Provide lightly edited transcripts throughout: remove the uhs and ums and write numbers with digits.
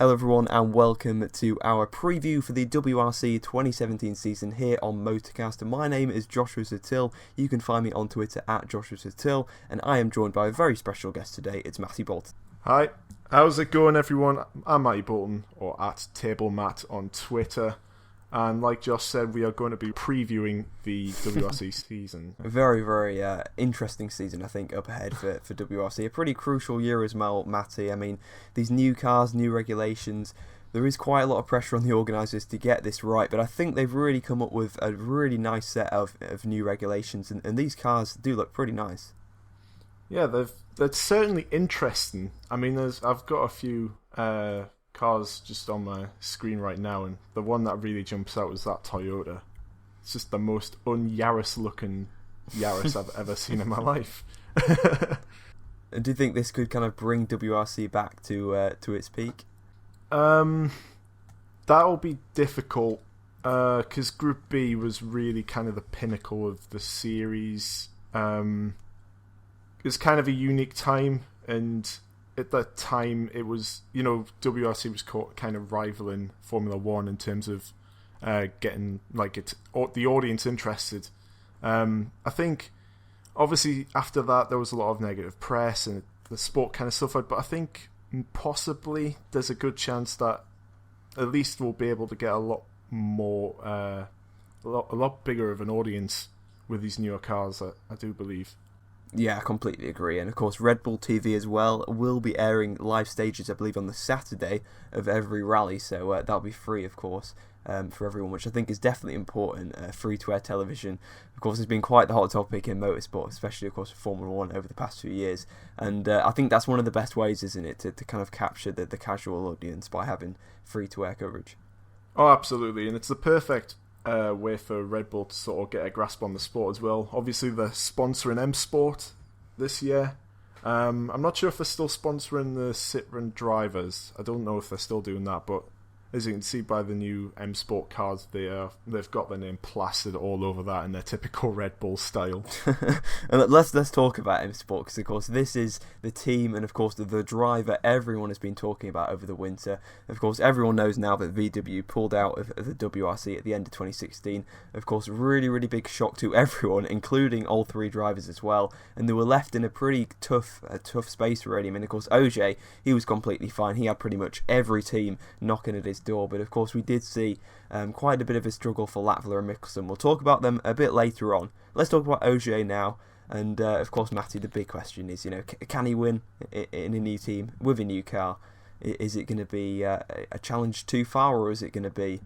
Hello everyone and welcome to our preview for the WRC 2017 season here on Motorcast. My name is Joshua Satil. You can find me on Twitter at Joshua Satil, and I am joined by a very special guest today. It's Matty Bolton. Hi, how's it going everyone? I'm Matty Bolton, or at TableMatt on Twitter. And like Josh said, we are going to be previewing the WRC season. A very interesting season, I think, up ahead for WRC. A pretty crucial year as well, Matty. I mean, these new cars, new regulations, there is quite a lot of pressure on the organisers to get this right, but I think they've really come up with a really nice set of new regulations, and these cars do look pretty nice. Yeah, they're certainly interesting. I mean, I've got a few cars just on my screen right now, and the one that really jumps out is that Toyota. It's just the most un-Yaris looking Yaris I've ever seen in my life. And do you think this could kind of bring WRC back to its peak? That'll be difficult, because Group B was really kind of the pinnacle of the series. It was kind of a unique time, and at that time, it was, WRC was kind of rivaling Formula One in terms of getting the audience interested. I think, obviously, after that, there was a lot of negative press and the sport kind of suffered, but I think possibly there's a good chance that at least we'll be able to get a lot more, a lot bigger of an audience with these newer cars, I do believe. Yeah, I completely agree. And of course, Red Bull TV as well will be airing live stages, I believe, on the Saturday of every rally. So that'll be free, of course, for everyone, which I think is definitely important. Free-to-air television, of course, has been quite the hot topic in motorsport, especially, of course, for Formula One over the past few years. And I think that's one of the best ways, isn't it, to kind of capture the casual audience by having free-to-air coverage. Oh, absolutely. And it's the perfect way for Red Bull to sort of get a grasp on the sport as well. Obviously, they're sponsoring M Sport this year. I'm not sure if they're still sponsoring the Citroen drivers. I don't know if they're still doing that, but as you can see by the new M Sport cars, they've got their name plastered all over that in their typical Red Bull style. And let's talk about M Sport, because of course this is the team and of course the driver everyone has been talking about over the winter. Of course, everyone knows now that VW pulled out of the WRC at the end of 2016. Of course, really big shock to everyone, including all three drivers as well. And they were left in a pretty tough space really. I mean, of course, Ogier, he was completely fine. He had pretty much every team knocking at his door, but of course we did see quite a bit of a struggle for Lafler and Mickelson. We'll talk about them a bit later on. Let's talk about Ogier now, and of course, Matty, the big question is, can he win in a new team with a new car? Is it going to be a challenge too far, or is it going to be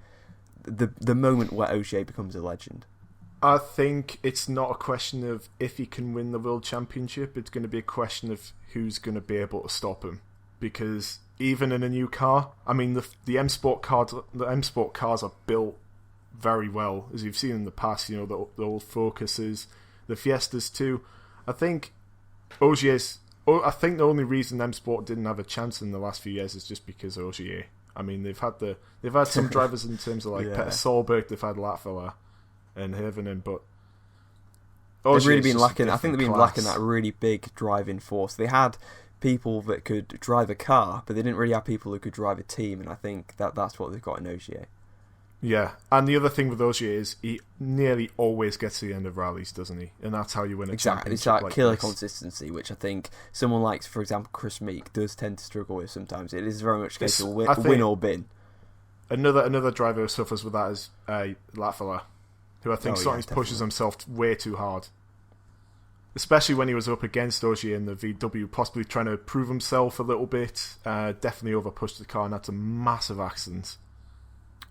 the moment where Ogier becomes a legend? I think it's not a question of if he can win the World Championship. It's going to be a question of who's going to be able to stop him, because even in a new car, I mean, the M Sport cars are built very well, as you've seen in the past. The old Focuses, the Fiestas too. I think the only reason M Sport didn't have a chance in the last few years is just because of Ogier. I mean, they've had some drivers in terms of like Peter Solberg, they've had Latvala and Hirvonen, but they've really been lacking. I think they've been lacking that really big driving force. They had people that could drive a car, but they didn't really have people who could drive a team, and I think that's what they've got in Ogier. Yeah, and the other thing with Ogier is he nearly always gets to the end of rallies, doesn't he? And that's how you win a championship. It's that like killer this. Consistency, which I think someone like, for example, Chris Meeke does tend to struggle with sometimes. It is very much a case of win or bin. Another driver who suffers with that is Latvala, who I think sometimes pushes himself way too hard. Especially when he was up against Ogier in the VW, possibly trying to prove himself a little bit. Definitely overpushed the car, and that's a massive accident.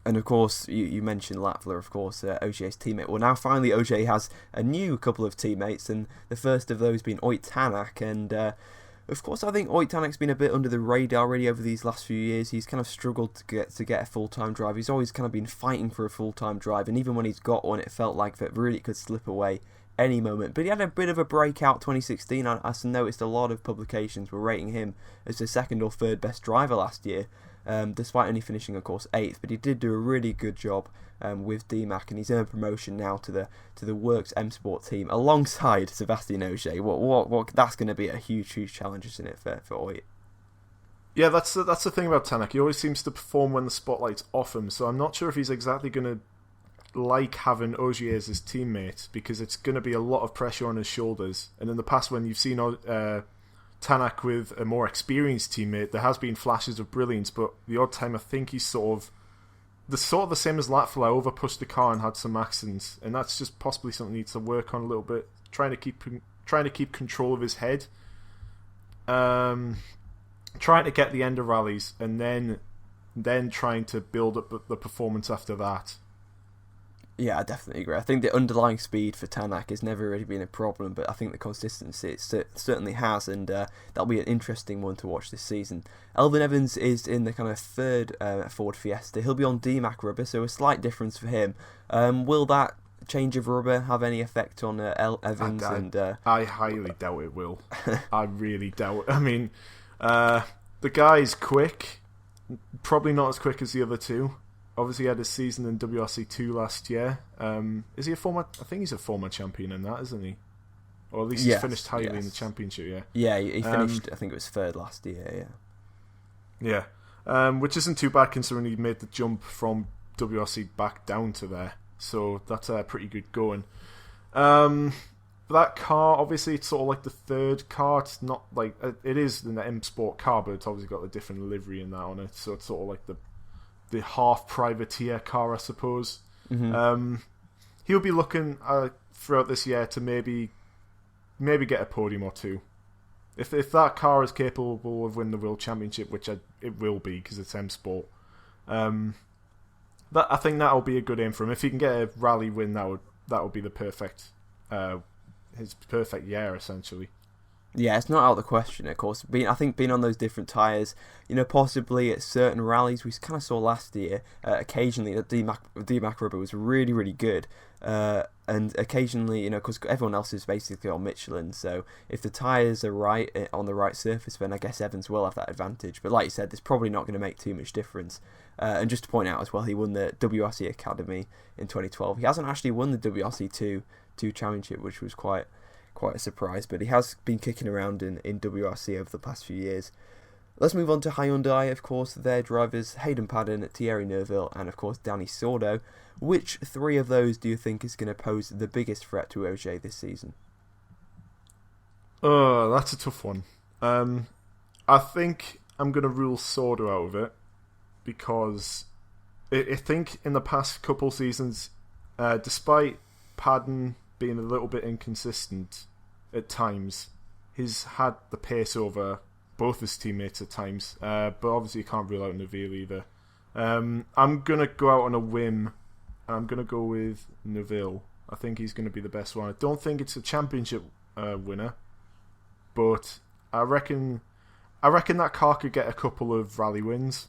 And of course, you mentioned Latvala, of course, Ogier's teammate. Well, now finally Ogier has a new couple of teammates, and the first of those being Ott Tanak. And of course, I think Ott Tanak's been a bit under the radar really over these last few years. He's kind of struggled to get a full-time drive. He's always kind of been fighting for a full-time drive, and even when he's got one, it felt like that really could slip away any moment. But he had a bit of a breakout 2016. I noticed a lot of publications were rating him as the second or third best driver last year, despite only finishing, of course, 8th. But he did do a really good job with DMAC, and he's earned promotion now to the Works M Sport team alongside Sebastian Ogier. What that's going to be a huge challenge, isn't it, for Ogier? Yeah, that's the thing about Tanak. He always seems to perform when the spotlight's off him, so I'm not sure if he's exactly going to like having Ogier as his teammate, because it's going to be a lot of pressure on his shoulders. And in the past, when you've seen Tanak with a more experienced teammate, there has been flashes of brilliance, but the odd time I think he's sort of the same as Latvala, over-pushed the car and had some accidents, and that's just possibly something he needs to work on a little bit, trying to keep control of his head, trying to get the end of rallies, and then trying to build up the performance after that. Yeah, I definitely agree. I think the underlying speed for Tanak has never really been a problem, but I think the consistency it certainly has, and that'll be an interesting one to watch this season. Elfyn Evans is in the kind of third Ford Fiesta. He'll be on DMAC rubber, so a slight difference for him. Will that change of rubber have any effect on Evans? I highly doubt it will. I really doubt it. I mean, the guy's quick, probably not as quick as the other two. Obviously, he had a season in WRC 2 last year. Is he a former? I think he's a former champion in that, isn't he? Or at least he's finished highly in the championship. Yeah. Yeah, he finished. I think it was third last year. Yeah. Yeah, which isn't too bad considering he made the jump from WRC back down to there. So that's pretty good going. That car, obviously, it's sort of like the third car. It's not like it is an M Sport car, but it's obviously got a different livery in that on it. So it's sort of like the half privateer car, I suppose. Mm-hmm. He'll be looking throughout this year to maybe get a podium or two. If that car is capable of winning the World Championship, which it will be because it's M Sport, I think that'll be a good aim for him. If he can get a rally win, that would be the perfect his perfect year, essentially. Yeah, it's not out of the question, of course. I think being on those different tyres, possibly at certain rallies, we kind of saw last year, occasionally the DMAC rubber was really, really good. And occasionally, because everyone else is basically on Michelin, so if the tyres are right on the right surface, then I guess Evans will have that advantage. But like you said, it's probably not going to make too much difference. And just to point out as well, he won the WRC Academy in 2012. He hasn't actually won the WRC 2 Championship, which was quite a surprise, but he has been kicking around in WRC over the past few years. Let's move on to Hyundai, of course. Their drivers, Hayden Paddon, Thierry Neuville, and of course Dani Sordo. Which three of those do you think is going to pose the biggest threat to Ogier this season? Oh, that's a tough one. I think I'm going to rule Sordo out of it, because I think in the past couple seasons, despite Paddon being a little bit inconsistent at times, he's had the pace over both his teammates at times, but obviously you can't rule out Neuville either. I'm going to go out on a whim. I'm going to go with Neuville. I think he's going to be the best one. I don't think it's a championship winner, but I reckon that car could get a couple of rally wins.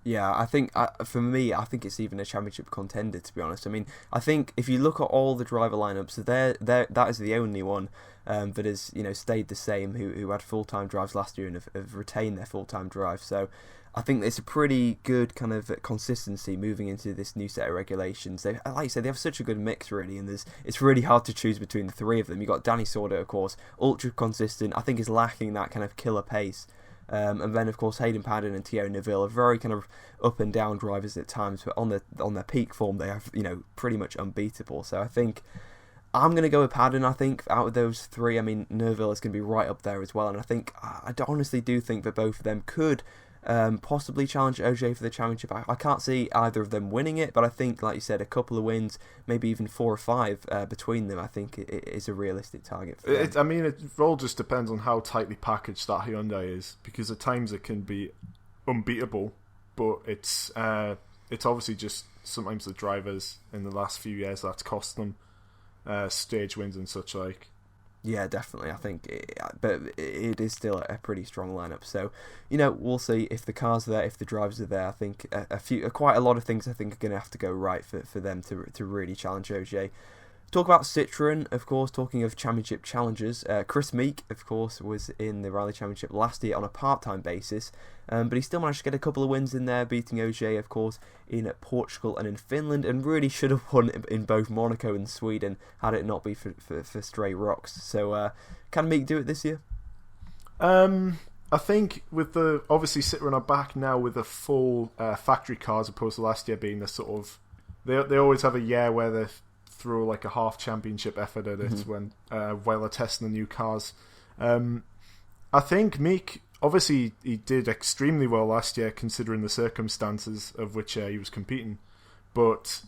Yeah, I think for me, I think it's even a championship contender, to be honest. I mean, I think if you look at all the driver lineups, that is the only one that has stayed the same, who had full-time drives last year and have retained their full-time drive. So I think it's a pretty good kind of consistency moving into this new set of regulations. Like you said, they have such a good mix, really, and it's really hard to choose between the three of them. You've got Dani Sordo, of course, ultra consistent. I think is lacking that kind of killer pace. And then, of course, Hayden Paddon and Thierry Neuville are very kind of up and down drivers at times, but on their peak form, they are pretty much unbeatable. So I think I'm going to go with Paddon. I think out of those three, I mean, Neuville is going to be right up there as well, and I think I honestly do think that both of them could possibly challenge Ogier for the championship. I can't see either of them winning it, but I think, like you said, a couple of wins, maybe even 4 or 5 between them, I think it is a realistic target for them. I mean, it all just depends on how tightly packaged that Hyundai is, because at times it can be unbeatable, but it's obviously just sometimes the drivers in the last few years that's cost them stage wins and such like. Yeah, definitely. I think, but it is still a pretty strong lineup. So, we'll see if the cars are there, if the drivers are there. I think quite a lot of things I think are going to have to go right for them to really challenge Ogier. Talk about Citroën, of course, talking of championship challengers. Chris Meeke, of course, was in the Rally Championship last year on a part-time basis, but he still managed to get a couple of wins in there, beating Ogier, of course, in Portugal and in Finland, and really should have won in both Monaco and Sweden had it not been for stray rocks. So, can Meeke do it this year? I think with the obviously Citroen are back now with a full factory car as opposed to last year being the sort of they always have a year where they throw like a half championship effort at it when while they're testing the new cars. I think Meeke obviously he did extremely well last year considering the circumstances of which he was competing, but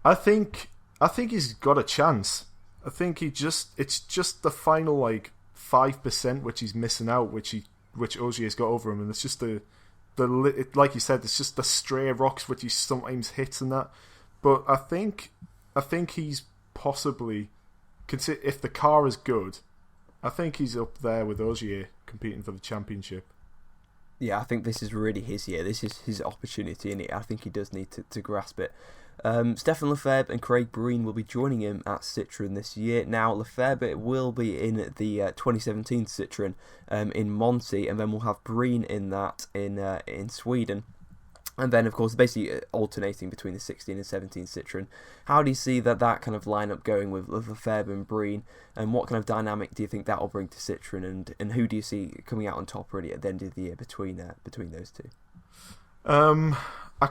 I think he's got a chance. I think it's just the final like 5% which he's missing out, which Ogier's got over him, and it's just the like you said, it's just the stray rocks which he sometimes hits and that. But I think he's possibly, if the car is good, I think he's up there with Ogier competing for the championship. Yeah, I think this is really his year. This is his opportunity, and I think he does need to grasp it. Stefan Lefebvre and Craig Breen will be joining him at Citroen this year. Now, Lefebvre will be in the 2017 Citroen in Monte, and then we'll have Breen in that in Sweden. And then, of course, basically alternating between the 16 and 17 Citroen. How do you see that kind of lineup going with Lefebvre and Breen? And what kind of dynamic do you think that will bring to Citroen? And who do you see coming out on top really at the end of the year between those two? I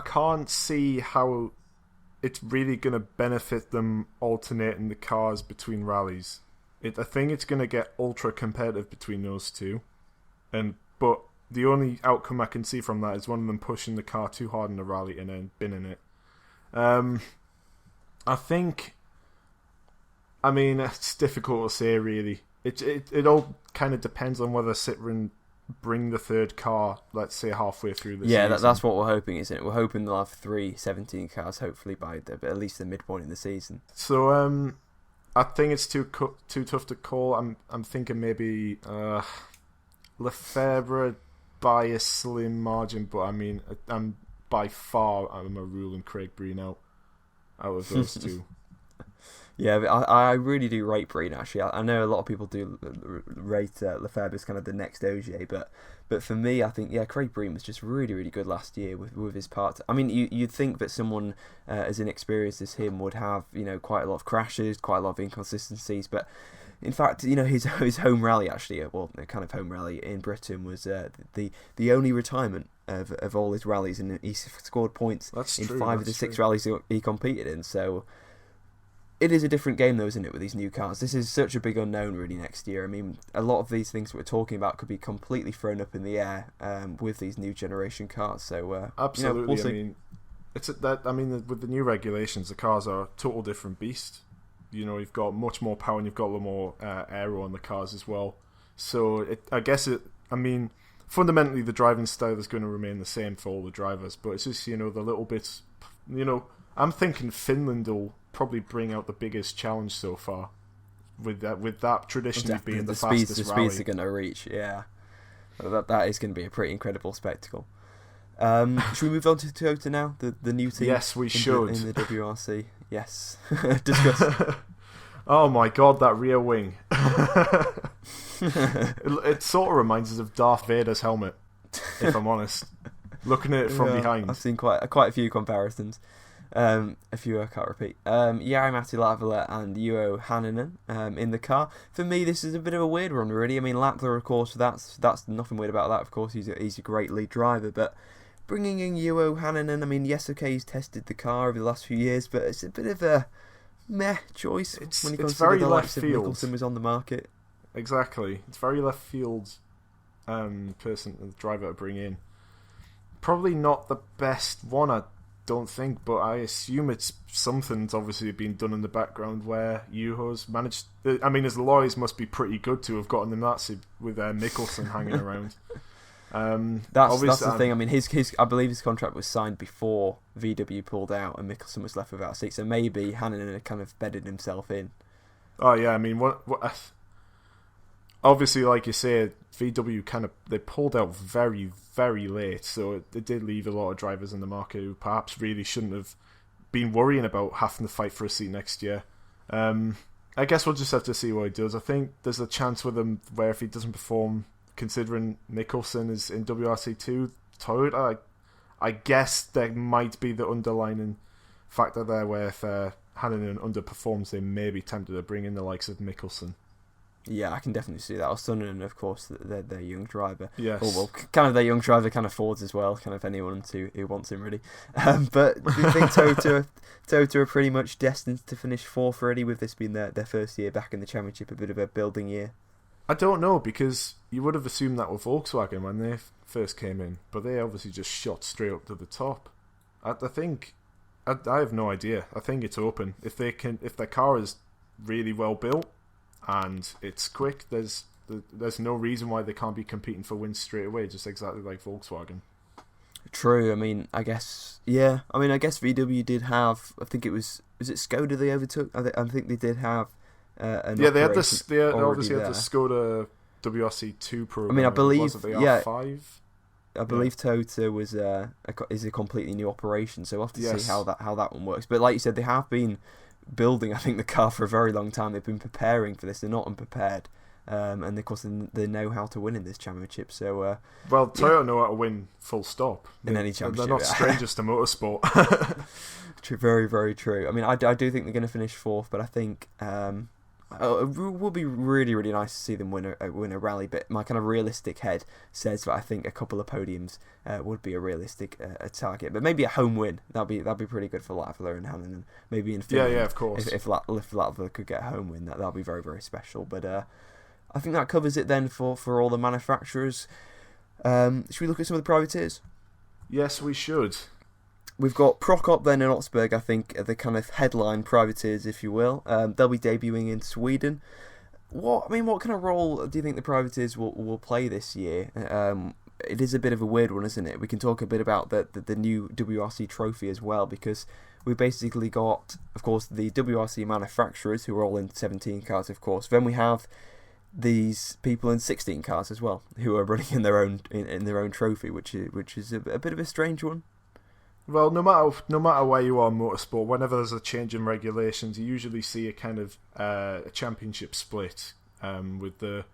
can't see how it's really going to benefit them alternating the cars between rallies. I think it's going to get ultra competitive between those two, but the only outcome I can see from that is one of them pushing the car too hard in the rally and then binning it. I mean, it's difficult to say really. It all kind of depends on whether Citroen bring the third car, let's say halfway through the season. Yeah, that's what we're hoping, isn't it? We're hoping they'll have 3 17 cars, hopefully by at least the midpoint in the season. So I think it's too tough to call. I'm thinking maybe Lefebvre by a slim margin, but I mean, I'm a ruling Craig Breen out of those two. Yeah, I really do rate Breen, actually. I know a lot of people do rate Lefebvre as kind of the next Ogier, but for me, I think, Craig Breen was just really, really good last year with his parts. I mean, you'd think that someone as inexperienced as him would have, quite a lot of crashes, quite a lot of inconsistencies, but in fact, his home rally, actually, kind of home rally in Britain was the only retirement of all his rallies, and he scored points in 5 of the 6 rallies he competed in, so it is a different game, though, isn't it, with these new cars? This is such a big unknown, really, next year. I mean, a lot of these things we're talking about could be completely thrown up in the air with these new generation cars. So absolutely, we'll see. I mean, with the new regulations, the cars are a total different beast. You've got much more power and you've got a lot more aero on the cars as well. So fundamentally, the driving style is going to remain the same for all the drivers, but it's just the little bits. I'm thinking Finland will probably bring out the biggest challenge so far, with that traditionally being the fastest rally. The speeds are going to reach, yeah. That is going to be a pretty incredible spectacle. Should we move on to Toyota now, the new team? Yes, we should. In the WRC, yes. Discuss. Oh my god, that rear wing! It sort of reminds us of Darth Vader's helmet, if I'm honest. Looking at it from behind, I've seen quite a few comparisons. A few I can't repeat. Jari-Matti Latvala and Juho Hänninen in the car. For me, this is a bit of a weird one, really. I mean, Latvala, of course, that's nothing weird about that. Of course, he's a great lead driver, but bringing in Juho Hänninen, I mean, yes, okay, he's tested the car over the last few years, but it's a bit of a meh choice when you consider the likes of Mikkelsen was on the market. Exactly, it's very left field driver to bring in. Probably not the best one, I don't think, but I assume it's something's obviously been done in the background where Juho's managed. I mean, his lawyers must be pretty good to have gotten them that with Mikkelsen hanging around. That's the thing. I mean, I believe his contract was signed before VW pulled out and Mikkelsen was left without a seat, so maybe Hänninen had kind of bedded himself in. Oh yeah, I mean, what obviously, like you say, VW they pulled out very, very late, so it did leave a lot of drivers in the market who perhaps really shouldn't have been worrying about having to fight for a seat next year. I guess we'll just have to see what he does. I think there's a chance with him where if he doesn't perform, considering Mikkelsen is in WRC2, Toyota, I guess there might be the underlining factor there where if Hänninen underperforms, they may be tempted to bring in the likes of Mikkelsen. Yeah, I can definitely see that. Sunderland, of course, their young driver. Yes. Or, well, kind of their young driver, kind of Fords as well, kind of anyone who wants him, really. But do you think Tota are pretty much destined to finish fourth already, with this being their first year back in the championship, a bit of a building year? I don't know, because you would have assumed that with Volkswagen when they first came in, but they obviously just shot straight up to the top. I think I have no idea. I think it's open. If their car is really well built and it's quick, there's no reason why they can't be competing for wins straight away, just exactly like Volkswagen. True. I mean, I guess VW did have. I think it was it Skoda they overtook. I think they did have. They obviously had the Skoda WRC 2 program. I mean, I believe R5. I believe Tota is a completely new operation, so we'll have to see how that one works. But like you said, they have been building, I think, the car for a very long time. They've been preparing for this. They're not unprepared, and of course they know how to win in this championship. So Toyota know how to win. Full stop. In any championship, they're not strangers to motorsport. True, very, very true. I mean, I do think they're going to finish fourth, but I think it would be really, really nice to see them win a rally. But my kind of realistic head says that I think a couple of podiums would be a realistic target. But maybe a home win, that'd be pretty good for Latvala and Hannon, and maybe in Finland. Yeah, of course. If Latvala could get a home win, that'd be very, very special. But I think that covers it then for all the manufacturers. Should we look at some of the privateers? Yes, we should. We've got Prokop then in Otsberg, I think, are the kind of headline privateers, if you will. They'll be debuting in Sweden. What kind of role do you think the privateers will play this year? It is a bit of a weird one, isn't it? We can talk a bit about the new WRC trophy as well, because we basically got, of course, the WRC manufacturers, who are all in 17 cars, of course. Then we have these people in 16 cars as well, who are running in their own trophy, which is a bit of a strange one. Well, no matter where you are in motorsport, whenever there's a change in regulations, you usually see a kind of a championship split with the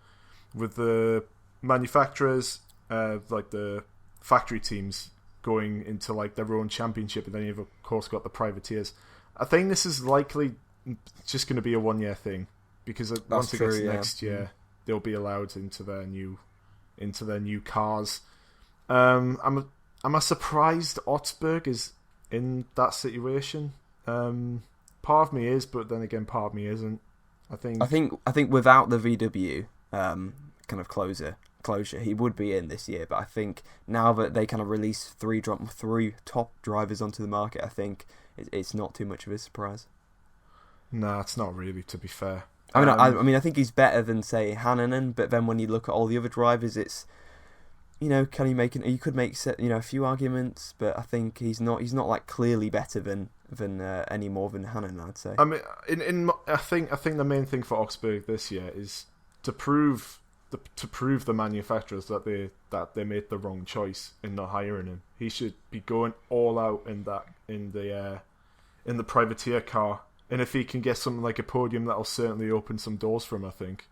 manufacturers, like the factory teams, going into like their own championship, and then you've of course got the privateers. I think this is likely just going to be a 1-year thing, because once it gets next year, they'll be allowed into their new cars. Am I surprised Otsberg is in that situation? Part of me is, but then again, part of me isn't. I think without the VW kind of closure, he would be in this year. But I think now that they kind of release three top drivers onto the market, I think it's not too much of a surprise. Nah, it's not really, to be fair. I mean, I think he's better than, say, Hannanen, but then when you look at all the other drivers, it's, can you make you could make a few arguments, but I think he's not like clearly better than any more than Hannanen, I'd say. I mean, I think the main thing for Oxberg this year is to prove the manufacturers that they made the wrong choice in not hiring him. He should be going all out in the privateer car. And if he can get something like a podium, that'll certainly open some doors for him, I think.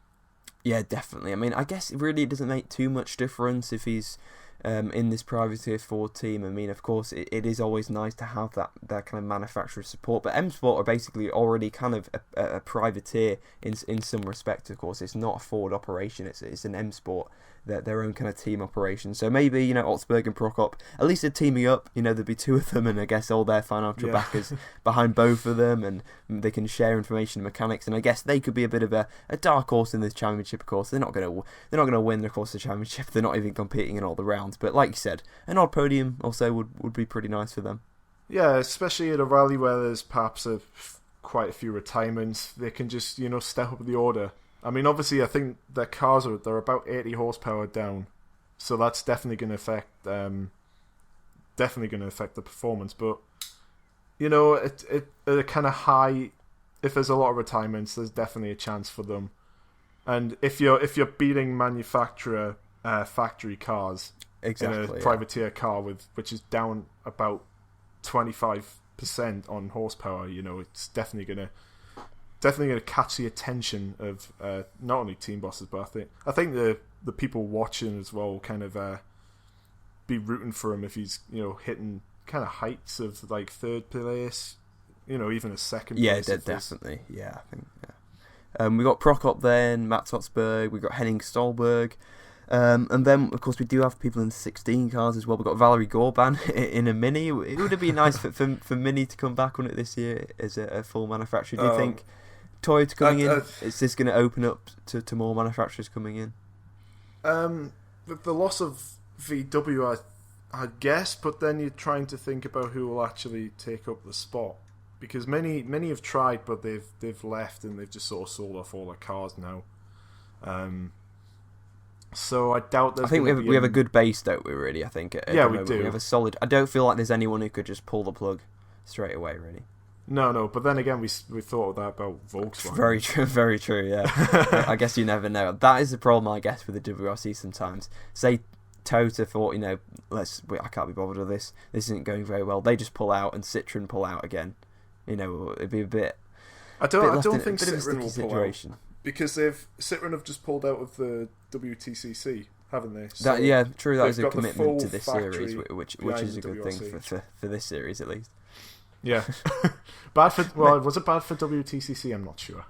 Yeah, definitely. I mean, I guess really it doesn't make too much difference if he's in this privateer Ford team. I mean, of course, it is always nice to have that kind of manufacturer support. But M Sport are basically already kind of a privateer in some respect. Of course, it's not a Ford operation. It's an M Sport, their own kind of team operation. So maybe Otsberg and Prokop, at least they're teaming up. There'd be two of them, and I guess all their financial backers behind both of them, and they can share information and mechanics. And I guess they could be a bit of a dark horse in this championship. Of course, they're not going to win, of course, the championship. They're not even competing in all the rounds. But like you said, an odd podium also would be pretty nice for them. Yeah, especially at a rally where there's perhaps quite a few retirements. They can just step up the order. I mean, obviously, I think their cars they're about 80 horsepower down, so that's definitely going to affect the performance. But at a kind of high, if there's a lot of retirements, there's definitely a chance for them. And if you're beating manufacturer factory cars in a privateer car which is down about 25% on horsepower, it's definitely going to catch the attention of not only team bosses, but I think the people watching as well kind of be rooting for him if he's hitting kind of heights of like third place, even a second place. Yeah, definitely. Yeah, I think. Yeah. We got Prokop then, Matt Totsberg, we got Henning Stolberg. And then, of course, we do have people in 16 cars as well. We've got Valerie Gorban in a Mini. It would have been nice for Mini to come back on it this year as a full manufacturer. Do you think Toyota coming in, is this going to open up to more manufacturers coming in? With the loss of VW, I guess, but then you're trying to think about who will actually take up the spot. Because many have tried, but they've left and they've just sort of sold off all their cars now. So I doubt there's. I think we have a good base, don't we? Really, I think. Yeah, we do. We have a solid. I don't feel like there's anyone who could just pull the plug straight away. Really. No. But then again, we thought of that about Volkswagen. Very true. Very true. Yeah. I guess you never know. That is the problem, I guess, with the WRC sometimes. Say Toyota thought, I can't be bothered with this. This isn't going very well. They just pull out, and Citroen pull out again. It'd be a bit. I don't think Citroen will pull out. Because Citroen have just pulled out of the WTCC, haven't they? So true. That is a commitment to this series, which is a good thing for this series at least. Yeah, was it bad for WTCC? I'm not sure.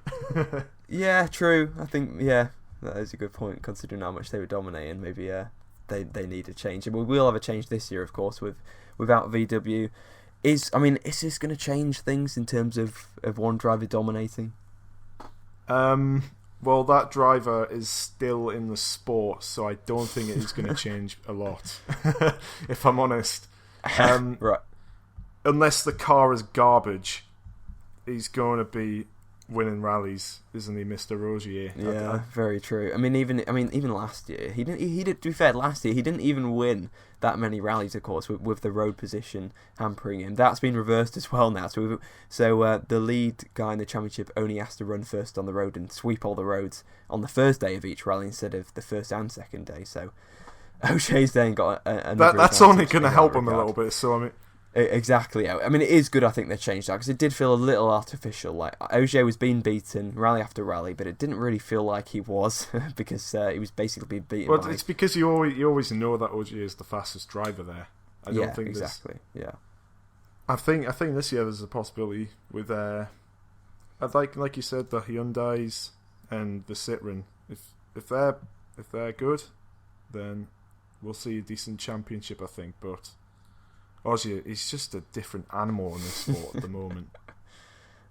Yeah, true. I think that is a good point considering how much they were dominating. Maybe they need a change, and we will have a change this year, of course, without VW. Is this going to change things in terms of one driver dominating? Well, that driver is still in the sport, so I don't think it is going to change a lot, if I'm honest. Right. Unless the car is garbage, he's going to be winning rallies, isn't he, Mr. Ogier? Yeah, very true. Even last year, he did. To be fair, last year he didn't even win that many rallies, of course, with the road position hampering him. That's been reversed as well now. So the lead guy in the championship only has to run first on the road and sweep all the roads on the first day of each rally instead of the first and second day. So Ogier's then got that's only going to help him a little bit. So Exactly. It is good, I think, they changed that, because it did feel a little artificial. Like, Ogier was being beaten rally after rally, but it didn't really feel like he was, because he was basically being beaten. Well, it's because you always know that Ogier is the fastest driver there. I don't think exactly. Yeah. I think this year there's a possibility with like you said, the Hyundais and the Citroen. If they're good, then we'll see a decent championship, I think, but Ogier, he's just a different animal in this sport at the moment.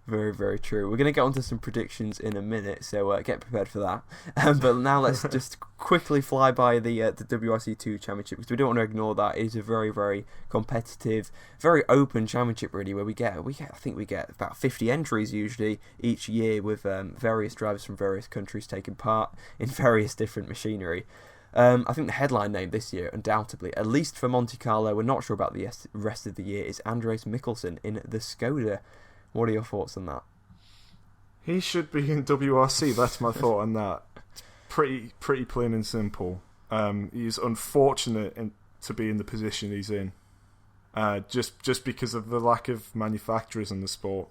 Very, very true. We're going to get onto some predictions in a minute, so get prepared for that. But now let's just quickly fly by the WRC2 Championship, because we don't want to ignore that. It is a very, very competitive, very open championship, really, where we get about 50 entries usually each year, with various drivers from various countries taking part in various different machinery. I think the headline name this year, undoubtedly, at least for Monte-Carlo, we're not sure about the rest of the year, is Andres Mikkelsen in the Skoda. What are your thoughts on that? He should be in WRC, that's my thought on that. It's pretty plain and simple. He's unfortunate to be in the position he's in, just because of the lack of manufacturers in the sport.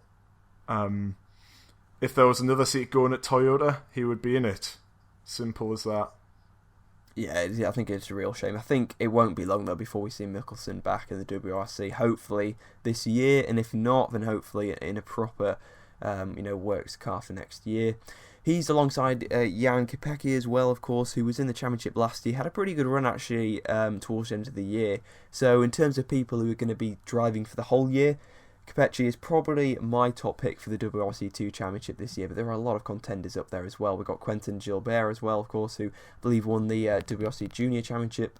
If there was another seat going at Toyota, he would be in it. Simple as that. Yeah, I think it's a real shame. I think it won't be long, though, before we see Mikkelsen back in the WRC. Hopefully this year, and if not, then hopefully in a proper, works car for next year. He's alongside Jan Kopecky as well, of course, who was in the championship last year. Had a pretty good run, actually, towards the end of the year. So in terms of people who are going to be driving for the whole year, Kopecky is probably my top pick for the WRC2 Championship this year, but there are a lot of contenders up there as well. We've got Quentin Gilbert as well, of course, who I believe won the WRC Junior Championship.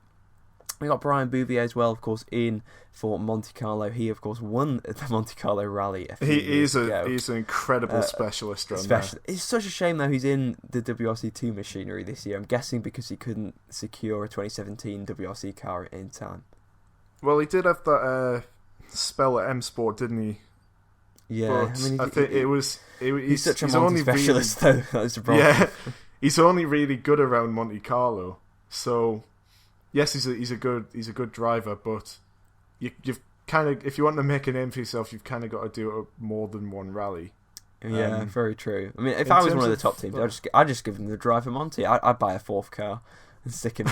We've got Brian Bouvier as well, of course, in for Monte-Carlo. He, of course, won the Monte-Carlo Rally a few years ago. He's an incredible specialist. It's such a shame, though, he's in the WRC2 machinery this year. I'm guessing because he couldn't secure a 2017 WRC car in time. Well, he did have that spell at M Sport, didn't he? Yeah, but I think he's such a Monte specialist, though. That's the problem. Yeah, he's only really good around Monte Carlo. So yes, he's a good driver, but you've kind of, if you want to make a name for yourself, you've kind of got to do it at more than one rally. Yeah, very true. If I was one of the top teams, I'd just give him the drive for Monte. I'd buy a fourth car and stick him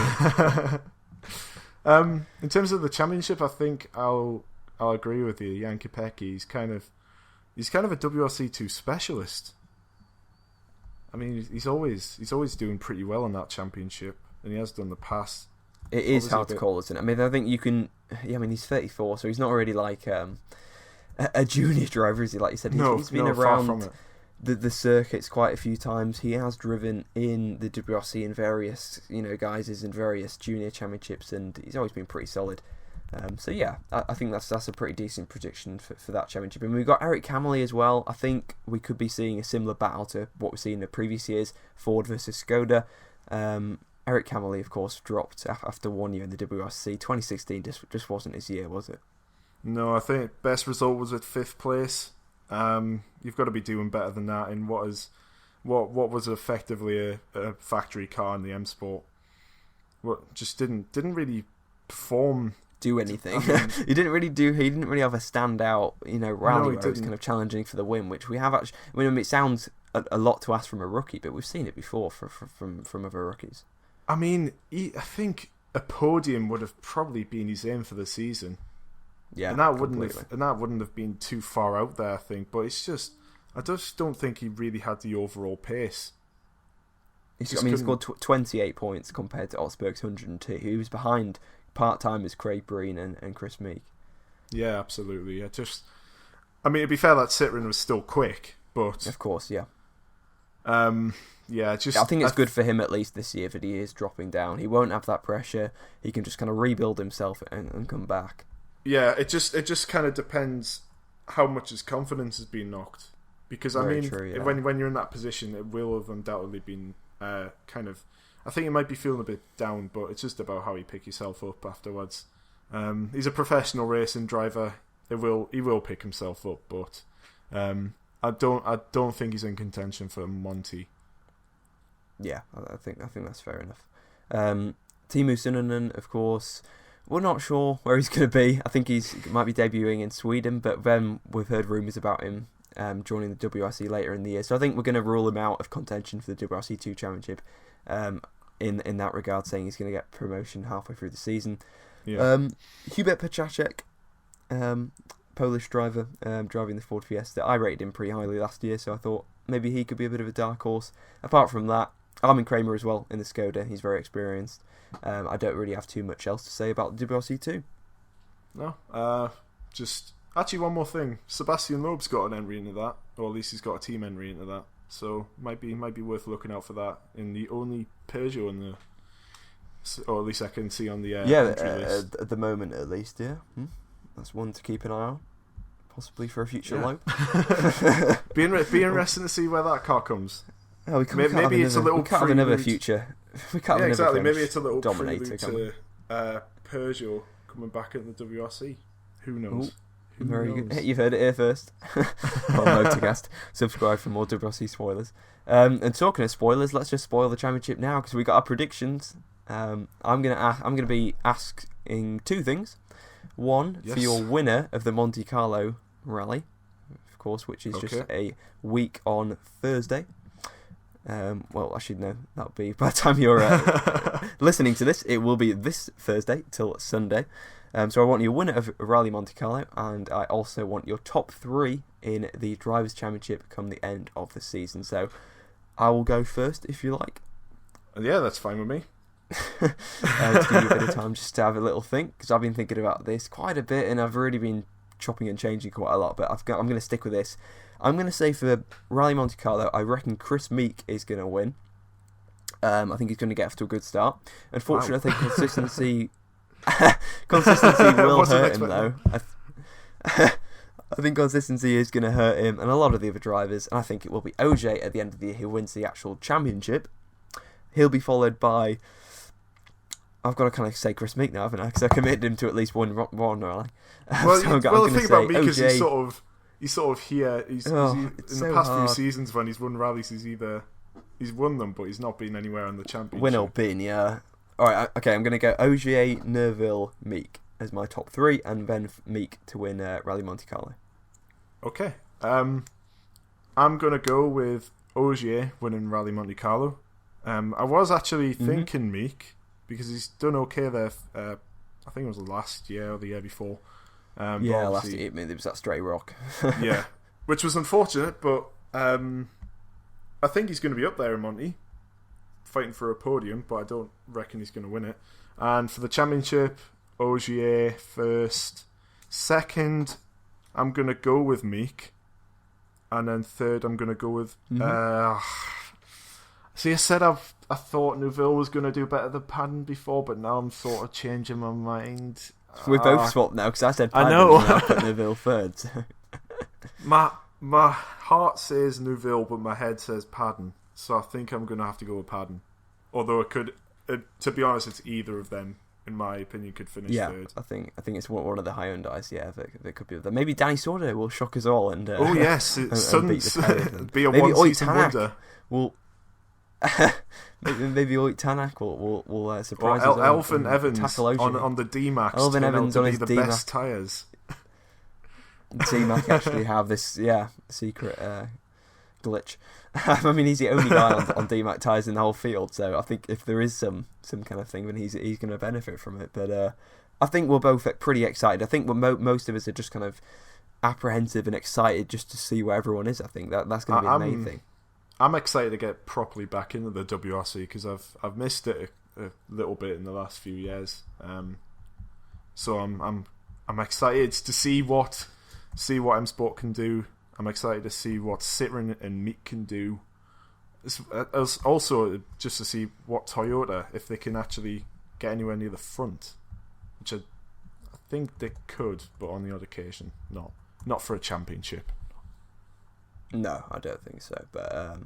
in. In terms of the championship, I think I'll agree with you. Jan Kopecky, he's kind of a WRC2 specialist. I mean, he's always doing pretty well in that championship, and he has done the past. It is hard to call, isn't it? I mean, I think you can. Yeah, I mean, he's 34, so he's not already like a junior driver, is he? Like you said, he's been around the circuits quite a few times. He has driven in the WRC in various, guises in various junior championships, and he's always been pretty solid. So yeah, I think that's a pretty decent prediction for that championship. And we've got Eric Camely as well. I think we could be seeing a similar battle to what we've seen in the previous years, Ford versus Skoda. Eric Camely, of course, dropped after 1 year in the WRC. 2016 just wasn't his year, was it? No, I think best result was at 5th place. You've got to be doing better than that in what was effectively a factory car in the M Sport. What just didn't really perform. Do anything. He didn't really have a standout, rally where he was kind of challenging for the win, which we have actually. I mean, it sounds a lot to ask from a rookie, but we've seen it before from other rookies. I mean, I think a podium would have probably been his aim for the season. Yeah, and that wouldn't have been too far out there, I think. But it's just, I just don't think he really had the overall pace. He scored 28 points compared to Osberg's 102. He was behind part-timers Craig Breen and Chris Meeke. Yeah, absolutely. I mean, to be fair, that sit-run was still quick, but of course, yeah. I think it's good for him at least this year that he is dropping down. He won't have that pressure. He can just kind of rebuild himself and come back. Yeah, it just kind of depends how much his confidence has been knocked. Because when you're in that position, it will have undoubtedly been kind of. I think he might be feeling a bit down, but it's just about how you pick yourself up afterwards. He's a professional racing driver. He will pick himself up, but I don't think he's in contention for Monty. Yeah, I think that's fair enough. Teemu Sunonen, of course, we're not sure where he's going to be. I think he might be debuting in Sweden, but then we've heard rumours about him joining the WRC later in the year. So I think we're going to rule him out of contention for the WRC 2 Championship. In that regard, saying he's going to get promotion halfway through the season. Yeah. Hubert Pachacek, Polish driver, driving the Ford Fiesta. I rated him pretty highly last year, so I thought maybe he could be a bit of a dark horse. Apart from that, Armin Kramer as well in the Skoda. He's very experienced. I don't really have too much else to say about the WRC 2. No, just actually one more thing. Sebastian Loeb's got an entry into that, or at least he's got a team entry into that. So might be worth looking out for that in the only Peugeot in the, or at least I can see on the entry list. At the moment at least, yeah. That's one to keep an eye on, possibly for a future Loeb. Be interesting to see where that car comes. Oh, maybe it's a little. We can't have another future. We can't have exactly. Maybe it's a little dominator to Peugeot coming back in the WRC. Who knows? Very good. You've heard it here first. On Motorcast. Subscribe for more WRC spoilers. And talking of spoilers, let's just spoil the championship now because we got our predictions. I'm gonna be asking two things. One, for your winner of the Monte-Carlo rally, of course, which is just a week on Thursday. Well, actually, no, that'll be by the time you're listening to this, it will be this Thursday till Sunday. So I want your winner of Rallye Monte-Carlo, and I also want your top 3 in the Drivers' Championship come the end of the season. So I will go first, if you like. Yeah, that's fine with me. To give you a bit of time just to have a little think, because I've been thinking about this quite a bit, and I've really been chopping and changing quite a lot, but I'm going to stick with this. I'm going to say for Rallye Monte-Carlo, I reckon Chris Meeke is going to win. I think he's going to get off to a good start. Unfortunately, I think consistency will hurt him, though. I think consistency is going to hurt him and a lot of the other drivers, and I think it will be Ogier at the end of the year who wins the actual championship. He'll be followed by... I've got to kind of say Chris Meeke now, haven't I? Because I committed him to at least one rally. Well, the thing about Meeke is he's sort of here. In the past few seasons when he's won rallies, he's won them, but he's not been anywhere in the championship. Win or bin, yeah. Alright, okay, I'm going to go Ogier, Neuville, Meeke as my top 3, and then Meeke to win Rallye Monte-Carlo. Okay. I'm going to go with Ogier winning Rallye Monte-Carlo. I was actually thinking Meeke, because he's done okay there. I think it was last year or the year before. Last year. It was that stray rock. Yeah, which was unfortunate, but I I think he's going to be up there in Monte, fighting for a podium, but I don't reckon he's going to win it. And for the championship, Ogier first. Second, I'm going to go with Meeke. And then third, I'm going to go with... See, I said I thought Neuville was going to do better than Padden before, but now I'm sort of changing my mind. We're both swapped now, because I said Padden, I know. and I put Neuville third. So. My heart says Neuville, but my head says Padden. So I think I'm going to have to go with Padden. Although it could... to be honest, it's either of them, in my opinion, could finish third. I think it's one of the Hyundais, that could be there. Maybe Danny Sordo will shock us all and oh yes, and beat the pair of them. Be a maybe one-season wonder. Will maybe Oit Tanak will surprise us. Elfyn Evans on the D-Max. Elfyn Evans on his the D-Max. best tyres. D-Mac actually have this secret glitch. I mean, he's the only guy on D-Mac tyres in the whole field, so I think if there is some kind of thing, then he's going to benefit from it. But I think we're both pretty excited. I think most of us are just kind of apprehensive and excited just to see where everyone is. I think that's going to be the main thing. I'm excited to get properly back into the WRC because I've missed it a little bit in the last few years. So I'm excited to see what M Sport can do. I'm excited to see what Citroen and Meeke can do. As also just to see what Toyota, if they can actually get anywhere near the front, which I think they could, but on the odd occasion, not for a championship. No, I don't think so. But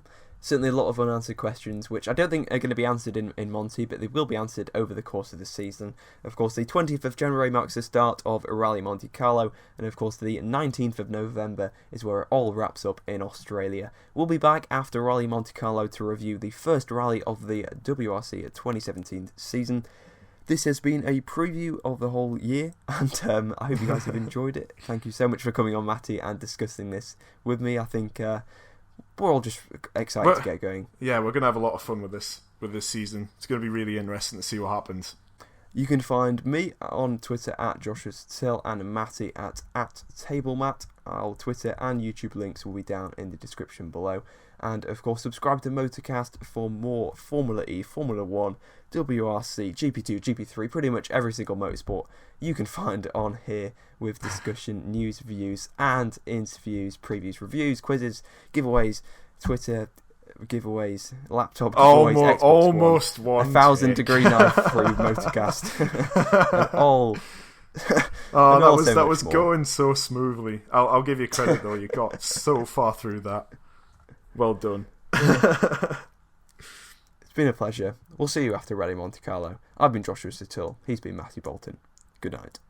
certainly a lot of unanswered questions, which I don't think are going to be answered in Monte, but they will be answered over the course of the season. Of course, the 20th of January marks the start of Rallye Monte-Carlo, and of course the 19th of November is where it all wraps up in Australia. We'll be back after Rallye Monte-Carlo to review the first rally of the WRC 2017 season. This has been a preview of the whole year, and I hope you guys have enjoyed it. Thank you so much for coming on, Matty, and discussing this with me. I think we're all just excited to get going. Yeah, we're going to have a lot of fun with this season. It's going to be really interesting to see what happens. You can find me on Twitter at Joshua Till and Matty at TableMatt. Our Twitter and YouTube links will be down in the description below. And of course, subscribe to Motorcast for more Formula E, Formula 1, WRC, GP2, GP3, pretty much every single motorsport you can find on here with discussion, news, views, and interviews, previews, reviews, quizzes, giveaways, Twitter giveaways, laptop giveaways, Xbox almost One, 1,000-degree knife through Motorcast, and all. That was going so smoothly. I'll give you credit though. You got so far through that. Well done. It's been a pleasure. We'll see you after Rallye Monte-Carlo. I've been Joshua Till. He's been Matthew Bolton. Good night.